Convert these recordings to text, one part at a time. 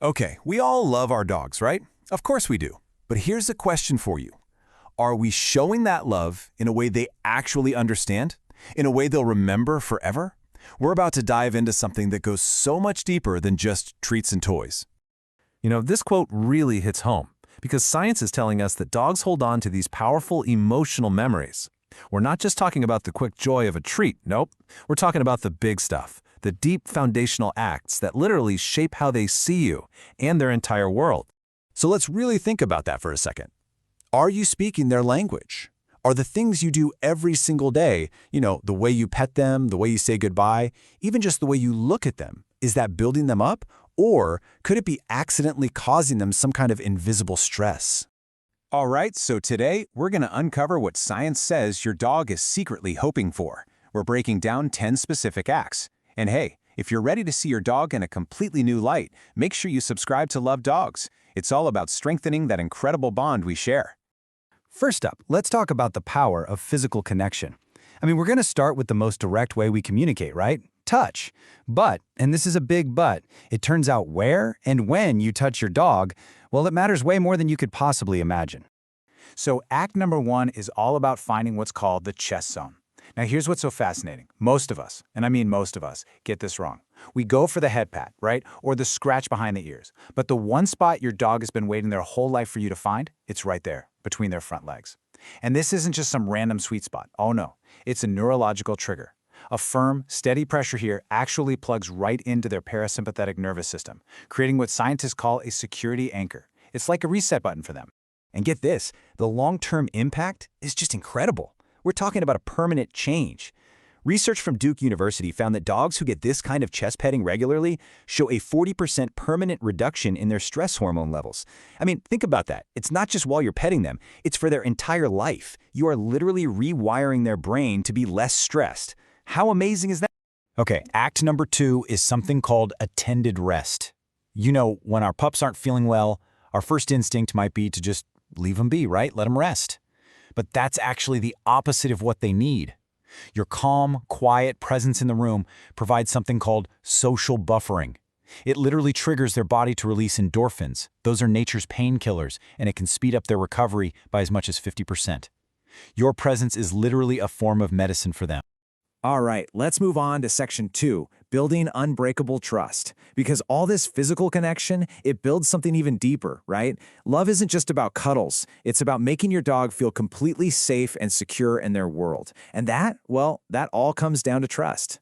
Okay, we all love our dogs, right? Of course we do. But here's a question for you. Are we showing that love in a way they actually understand? In a way they'll remember forever? We're about to dive into something that goes so much deeper than just treats and toys. This quote really hits home because science is telling us that dogs hold on to these powerful emotional memories. We're not just talking about the quick joy of a treat, nope. We're talking about the big stuff, the deep foundational acts that literally shape how they see you and their entire world. So let's really think about that for a second. Are you speaking their language? Are the things you do every single day, the way you pet them, the way you say goodbye, even just the way you look at them, is that building them up? Or could it be accidentally causing them some kind of invisible stress? All right, so today we're going to uncover what science says your dog is secretly hoping for. We're breaking down 10 specific acts. And hey, if you're ready to see your dog in a completely new light, make sure you subscribe to Love Dogs. It's all about strengthening that incredible bond we share. First up, let's talk about the power of physical connection. We're going to start with the most direct way we communicate, right? Touch. But, and this is a big but, it turns out where and when you touch your dog, well, it matters way more than you could possibly imagine. So act number 1 is all about finding what's called the chest zone. Now here's what's so fascinating. Most of us, and I mean most of us, get this wrong. We go for the head pat, right? Or the scratch behind the ears. But the one spot your dog has been waiting their whole life for you to find, it's right there, between their front legs. And this isn't just some random sweet spot. Oh no, it's a neurological trigger. A firm, steady pressure here actually plugs right into their parasympathetic nervous system, creating what scientists call a security anchor. It's like a reset button for them. And get this, the long-term impact is just incredible. We're talking about a permanent change. Research from Duke University found that dogs who get this kind of chest petting regularly show a 40% permanent reduction in their stress hormone levels. Think about that. It's not just while you're petting them, it's for their entire life. You are literally rewiring their brain to be less stressed. How amazing is that? Okay, act number 2 is something called attended rest. When our pups aren't feeling well, our first instinct might be to just leave them be, right? Let them rest. But that's actually the opposite of what they need. Your calm, quiet presence in the room provides something called social buffering. It literally triggers their body to release endorphins. Those are nature's painkillers, and it can speed up their recovery by as much as 50%. Your presence is literally a form of medicine for them. All right, let's move on to section 2, building unbreakable trust. Because all this physical connection, it builds something even deeper, right? Love isn't just about cuddles. It's about making your dog feel completely safe and secure in their world. And that all comes down to trust.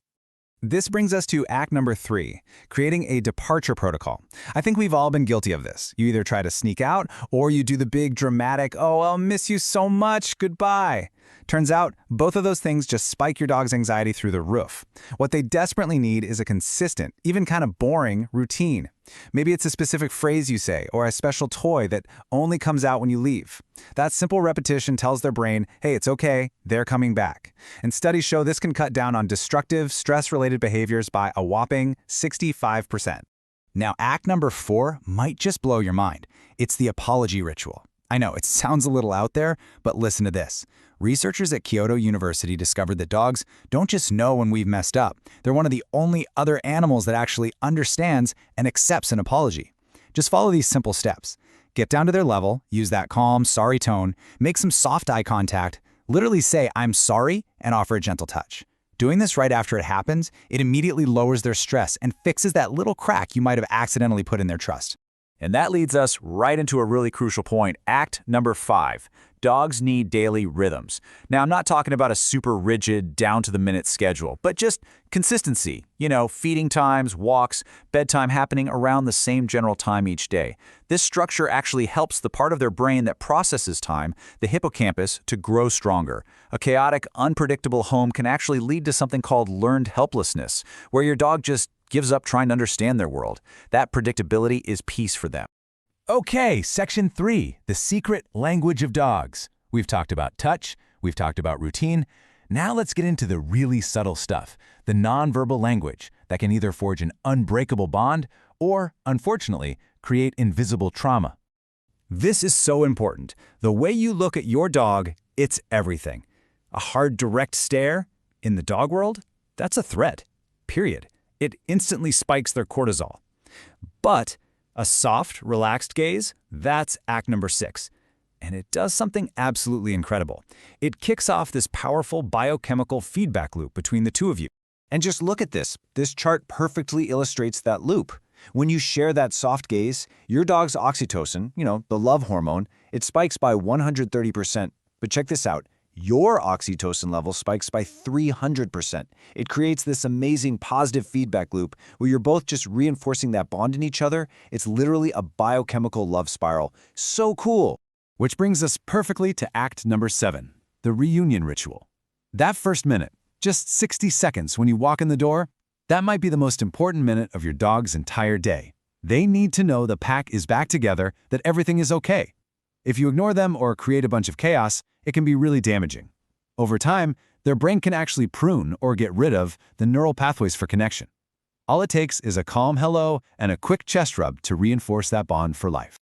This brings us to act number 3, creating a departure protocol. I think we've all been guilty of this. You either try to sneak out or you do the big dramatic, oh, I'll miss you so much, goodbye. Turns out, both of those things just spike your dog's anxiety through the roof. What they desperately need is a consistent, even kind of boring, routine. Maybe it's a specific phrase you say or a special toy that only comes out when you leave. That simple repetition tells their brain, hey, it's okay, they're coming back. And studies show this can cut down on destructive, stress-related behaviors by a whopping 65%. Now, act number 4 might just blow your mind. It's the apology ritual. I know, it sounds a little out there, but listen to this. Researchers at Kyoto University discovered that dogs don't just know when we've messed up. They're one of the only other animals that actually understands and accepts an apology. Just follow these simple steps. Get down to their level, use that calm, sorry tone, make some soft eye contact, literally say, I'm sorry, and offer a gentle touch. Doing this right after it happens, it immediately lowers their stress and fixes that little crack you might have accidentally put in their trust. And that leads us right into a really crucial point, act number 5. Dogs need daily rhythms. Now, I'm not talking about a super rigid, down-to-the-minute schedule, but just consistency. Feeding times, walks, bedtime happening around the same general time each day. This structure actually helps the part of their brain that processes time, the hippocampus, to grow stronger. A chaotic, unpredictable home can actually lead to something called learned helplessness, where your dog just gives up trying to understand their world. That predictability is peace for them. Okay, section 3, the secret language of dogs. We've talked about touch, we've talked about routine. Now let's get into the really subtle stuff, the nonverbal language that can either forge an unbreakable bond or, unfortunately, create invisible trauma. This is so important. The way you look at your dog, it's everything. A hard, direct stare, in the dog world, that's a threat, period. It instantly spikes their cortisol. But A soft, relaxed gaze, that's act number 6. And it does something absolutely incredible. It kicks off this powerful biochemical feedback loop between the two of you. And just look at this. This chart perfectly illustrates that loop. When you share that soft gaze, your dog's oxytocin, the love hormone, it spikes by 130%. But check this out. Your oxytocin level spikes by 300%. It creates this amazing positive feedback loop where you're both just reinforcing that bond in each other. It's literally a biochemical love spiral. So cool. Which brings us perfectly to act number 7, the reunion ritual. That first minute, just 60 seconds when you walk in the door, that might be the most important minute of your dog's entire day. They need to know the pack is back together, that everything is okay. If you ignore them or create a bunch of chaos, it can be really damaging. Over time, their brain can actually prune or get rid of the neural pathways for connection. All it takes is a calm hello and a quick chest rub to reinforce that bond for life.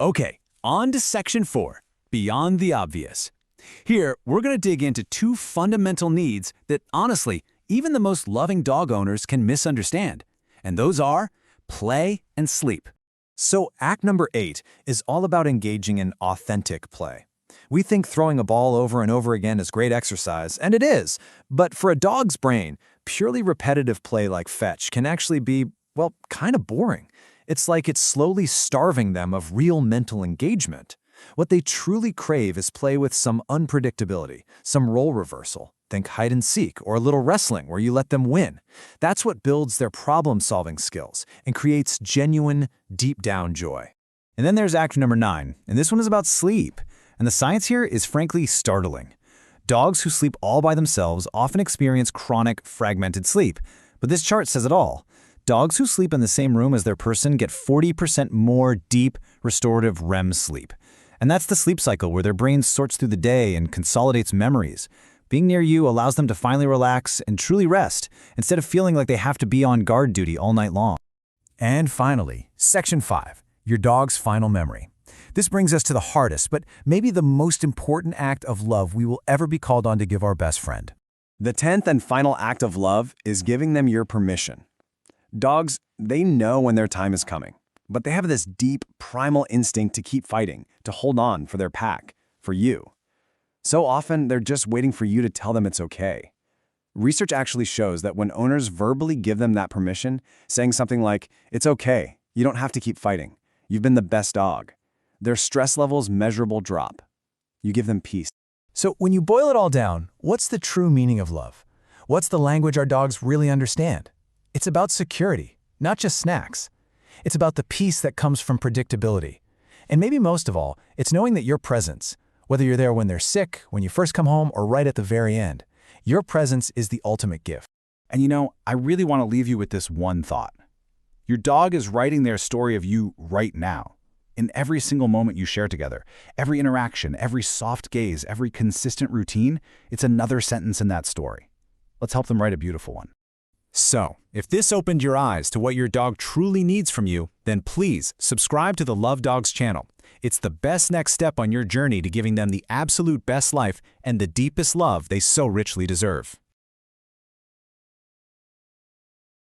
Okay, on to section 4, beyond the obvious. Here, we're going to dig into 2 fundamental needs that, honestly, even the most loving dog owners can misunderstand. And those are play and sleep. So act number 8 is all about engaging in authentic play. We think throwing a ball over and over again is great exercise, and it is. But for a dog's brain, purely repetitive play like fetch can actually be, well, kind of boring. It's like it's slowly starving them of real mental engagement. What they truly crave is play with some unpredictability, some role reversal. Think hide and seek or a little wrestling where you let them win. That's what builds their problem-solving skills and creates genuine, deep-down joy. And then there's act number 9, and this one is about sleep. And the science here is frankly startling. Dogs who sleep all by themselves often experience chronic, fragmented sleep. But this chart says it all. Dogs who sleep in the same room as their person get 40% more deep, restorative REM sleep. And that's the sleep cycle where their brain sorts through the day and consolidates memories. Being near you allows them to finally relax and truly rest, instead of feeling like they have to be on guard duty all night long. And finally, section 5, your dog's final memory. This brings us to the hardest, but maybe the most important act of love we will ever be called on to give our best friend. The 10th and final act of love is giving them your permission. Dogs, they know when their time is coming, but they have this deep, primal instinct to keep fighting, to hold on for their pack, for you. So often, they're just waiting for you to tell them it's okay. Research actually shows that when owners verbally give them that permission, saying something like, "It's okay, you don't have to keep fighting, you've been the best dog," their stress levels measurable drop. You give them peace. So when you boil it all down, what's the true meaning of love? What's the language our dogs really understand? It's about security, not just snacks. It's about the peace that comes from predictability. And maybe most of all, it's knowing that your presence, whether you're there when they're sick, when you first come home, or right at the very end, your presence is the ultimate gift. And I really want to leave you with this one thought. Your dog is writing their story of you right now. In every single moment you share together, every interaction, every soft gaze, every consistent routine, it's another sentence in that story. Let's help them write a beautiful one. So, if this opened your eyes to what your dog truly needs from you, then please subscribe to the Love Dogs channel. It's the best next step on your journey to giving them the absolute best life and the deepest love they so richly deserve.